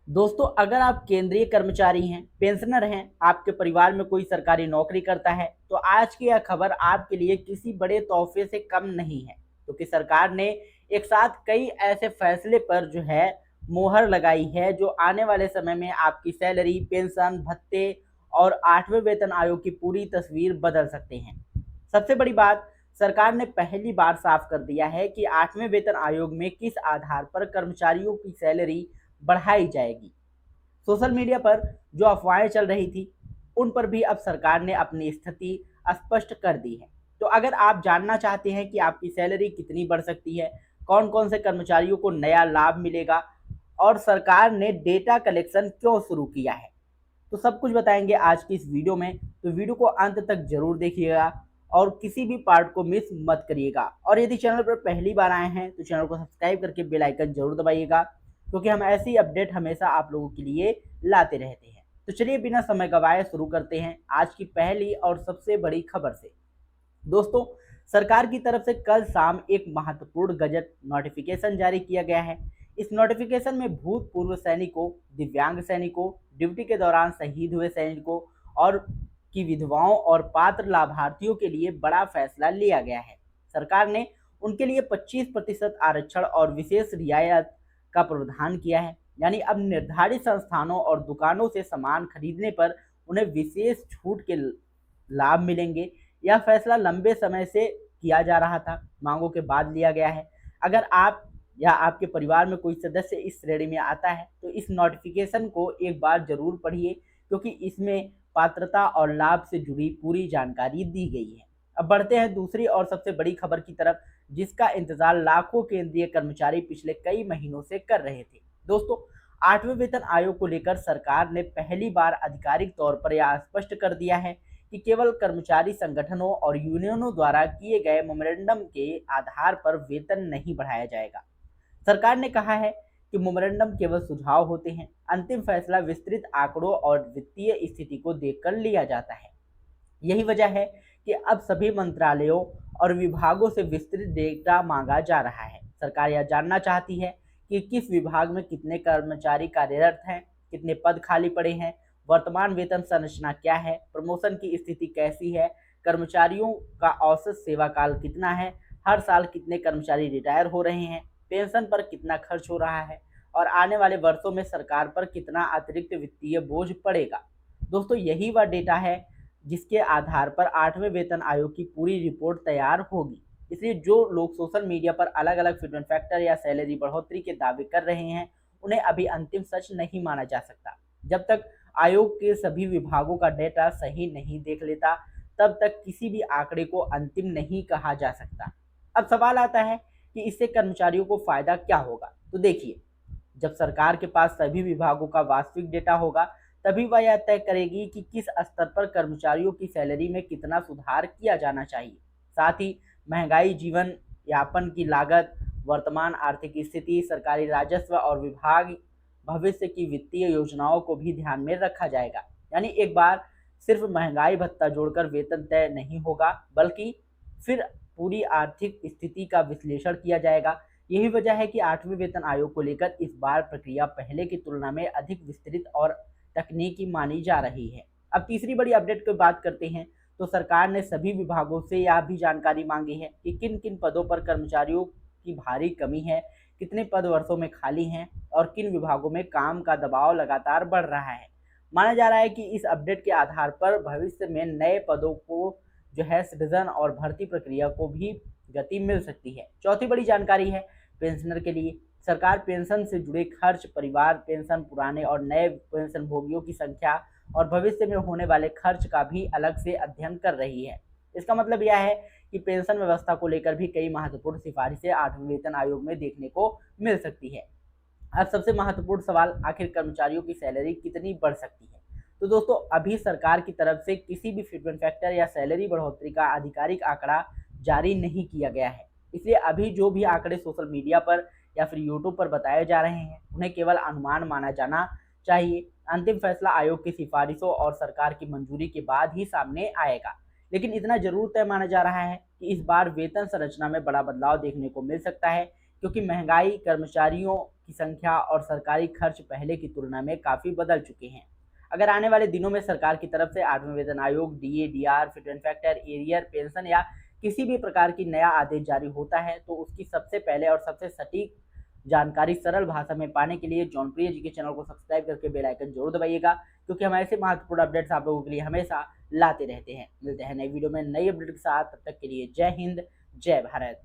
दोस्तों, अगर आप केंद्रीय कर्मचारी हैं, पेंशनर हैं, आपके परिवार में कोई सरकारी नौकरी करता है, तो आज की यह खबर आपके लिए किसी बड़े तोहफे से कम नहीं है, क्योंकि सरकार ने एक साथ कई ऐसे फैसले पर जो है मोहर लगाई है, जो आने वाले समय में आपकी सैलरी, पेंशन, भत्ते और 8वें वेतन आयोग की पूरी तस्वीर बदल सकते हैं। सबसे बड़ी बात, सरकार ने पहली बार साफ कर दिया है कि 8वें वेतन आयोग में किस आधार पर कर्मचारियों की सैलरी बढ़ाई जाएगी। सोशल मीडिया पर जो अफवाहें चल रही थी, उन पर भी अब सरकार ने अपनी स्थिति स्पष्ट कर दी है। तो अगर आप जानना चाहते हैं कि आपकी सैलरी कितनी बढ़ सकती है, कौन-कौन से कर्मचारियों को नया लाभ मिलेगा और सरकार ने डेटा कलेक्शन क्यों शुरू किया है, तो सब कुछ बताएंगे आज की इस वीडियो में। तो वीडियो को अंत तक जरूर देखिएगा और किसी भी पार्ट को मिस मत करिएगा। और यदि चैनल पर पहली बार आए हैं तो चैनल को सब्सक्राइब करके बेल आइकन जरूर दबाइएगा, क्योंकि हम ऐसी अपडेट हमेशा आप लोगों के लिए लाते रहते हैं। तो चलिए बिना समय गवाए शुरू करते हैं आज की पहली और सबसे बड़ी खबर से। दोस्तों, सरकार की तरफ से कल शाम एक महत्वपूर्ण गजट नोटिफिकेशन जारी किया गया है। इस नोटिफिकेशन में भूतपूर्व सैनिकों, दिव्यांग सैनिकों, ड्यूटी के दौरान शहीद हुए सैनिकों और की विधवाओं और पात्र लाभार्थियों के लिए बड़ा फैसला लिया गया है। सरकार ने उनके लिए 25% आरक्षण और विशेष रियायत का प्रावधान किया है। यानी अब निर्धारित संस्थानों और दुकानों से सामान खरीदने पर उन्हें विशेष छूट के लाभ मिलेंगे। यह फैसला लंबे समय से किया जा रहा था, मांगों के बाद लिया गया है। अगर आप या आपके परिवार में कोई सदस्य इस श्रेणी में आता है, तो इस नोटिफिकेशन को एक बार जरूर पढ़िए, क्योंकि इसमें पात्रता और लाभ से जुड़ी पूरी जानकारी दी गई है। अब बढ़ते हैं दूसरी और सबसे बड़ी खबर की तरफ, जिसका इंतजार लाखों केंद्रीय कर्मचारी पिछले कई महीनों से कर रहे थे। दोस्तों, 8वें वेतन आयोग को लेकर सरकार ने पहली बार आधिकारिक तौर पर यह स्पष्ट कर दिया है कि केवल कर्मचारी संगठनों और यूनियनों द्वारा किए गए मेमोरेंडम के आधार पर वेतन नहीं बढ़ाया जाएगा। सरकार ने कहा है कि मेमोरेंडम केवल सुझाव होते हैं, अंतिम फैसला विस्तृत आंकड़ों और वित्तीय स्थिति को देखकर लिया जाता है। यही वजह है कि अब सभी मंत्रालयों और विभागों से विस्तृत डेटा मांगा जा रहा है। सरकार यह जानना चाहती है कि किस विभाग में कितने कर्मचारी कार्यरत हैं, कितने पद खाली पड़े हैं, वर्तमान वेतन संरचना क्या है, प्रमोशन की स्थिति कैसी है, कर्मचारियों का औसत सेवा काल कितना है, हर साल कितने कर्मचारी रिटायर हो रहे हैं, पेंशन पर कितना खर्च हो रहा है और आने वाले वर्षों में सरकार पर कितना अतिरिक्त वित्तीय बोझ पड़ेगा। दोस्तों, यही वह डेटा है जिसके आधार पर 8वें वेतन आयोग की पूरी रिपोर्ट तैयार होगी। इसलिए जो लोग सोशल मीडिया पर अलग अलग फिटमेंट फैक्टर या सैलरी बढ़ोतरी के दावे कर रहे हैं, उन्हें अभी अंतिम सच नहीं माना जा सकता। जब तक आयोग के सभी विभागों का डेटा सही नहीं देख लेता, तब तक किसी भी आंकड़े को अंतिम नहीं कहा जा सकता। अब सवाल आता है कि इससे कर्मचारियों को फायदा क्या होगा। तो देखिए, जब सरकार के पास सभी विभागों का वास्तविक डेटा होगा, तभी वह यह तय करेगी कि किस स्तर पर कर्मचारियों की सैलरी में कितना सुधार किया जाना चाहिए। साथ ही महंगाई, जीवन यापन की लागत, वर्तमान आर्थिक स्थिति, सरकारी राजस्व और विभाग भविष्य की वित्तीय योजनाओं को भी ध्यान में रखा जाएगा। यानी एक बार सिर्फ महंगाई भत्ता जोड़कर वेतन तय नहीं होगा, बल्कि फिर पूरी आर्थिक स्थिति का विश्लेषण किया जाएगा। यही वजह है कि 8वें वेतन आयोग को लेकर इस बार प्रक्रिया पहले की तुलना में अधिक विस्तृत और तकनीकी मानी जा रही है। अब तीसरी बड़ी अपडेट की बात करते हैं, तो सरकार ने सभी विभागों से यह भी जानकारी मांगी है कि किन किन पदों पर कर्मचारियों की भारी कमी है, कितने पद वर्षों में खाली हैं और किन विभागों में काम का दबाव लगातार बढ़ रहा है। माना जा रहा है कि इस अपडेट के आधार पर भविष्य में नए पदों को जो है सृजन और भर्ती प्रक्रिया को भी गति मिल सकती है। चौथी बड़ी जानकारी है पेंशनर के लिए। सरकार पेंशन से जुड़े खर्च, परिवार पेंशन, पुराने और नए पेंशन भोगियों की संख्या और भविष्य में होने वाले खर्च का भी अलग से अध्ययन कर रही है। इसका मतलब यह है कि पेंशन व्यवस्था को लेकर भी कई महत्वपूर्ण सिफारिशें 8वें वेतन आयोग में देखने को मिल सकती है। अब सबसे महत्वपूर्ण सवाल, आखिर कर्मचारियों की सैलरी कितनी बढ़ सकती है। तो दोस्तों, अभी सरकार की तरफ से किसी भी फिटमेंट फैक्टर या सैलरी बढ़ोतरी का आधिकारिक आंकड़ा जारी नहीं किया गया है। इसलिए अभी जो भी आंकड़े सोशल मीडिया पर या फिर यूट्यूब पर बताए जा रहे हैं, उन्हें केवल अनुमान माना जाना चाहिए। अंतिम फैसला आयोग की सिफारिशों और सरकार की मंजूरी के बाद ही सामने आएगा। लेकिन इतना जरूर तय माना जा रहा है कि इस बार वेतन संरचना में बड़ा बदलाव देखने को मिल सकता है, क्योंकि महंगाई, कर्मचारियों की संख्या और सरकारी खर्च पहले की तुलना में काफ़ी बदल चुके हैं। अगर आने वाले दिनों में सरकार की तरफ से आठवें वेतन आयोग, DA, DR, fitment factor, arrear, pension या किसी भी प्रकार की नया आदेश जारी होता है तो उसकी सबसे पहले और सबसे सटीक जानकारी सरल भाषा में पाने के लिए जौनप्रिय जी के चैनल को सब्सक्राइब करके बेल आइकन जरूर दबाइएगा, क्योंकि हम ऐसे महत्वपूर्ण अपडेट्स आप लोगों के लिए हमेशा लाते रहते हैं। मिलते हैं नई वीडियो में नई अपडेट के साथ, तब तक के लिए जय हिंद, जय भारत।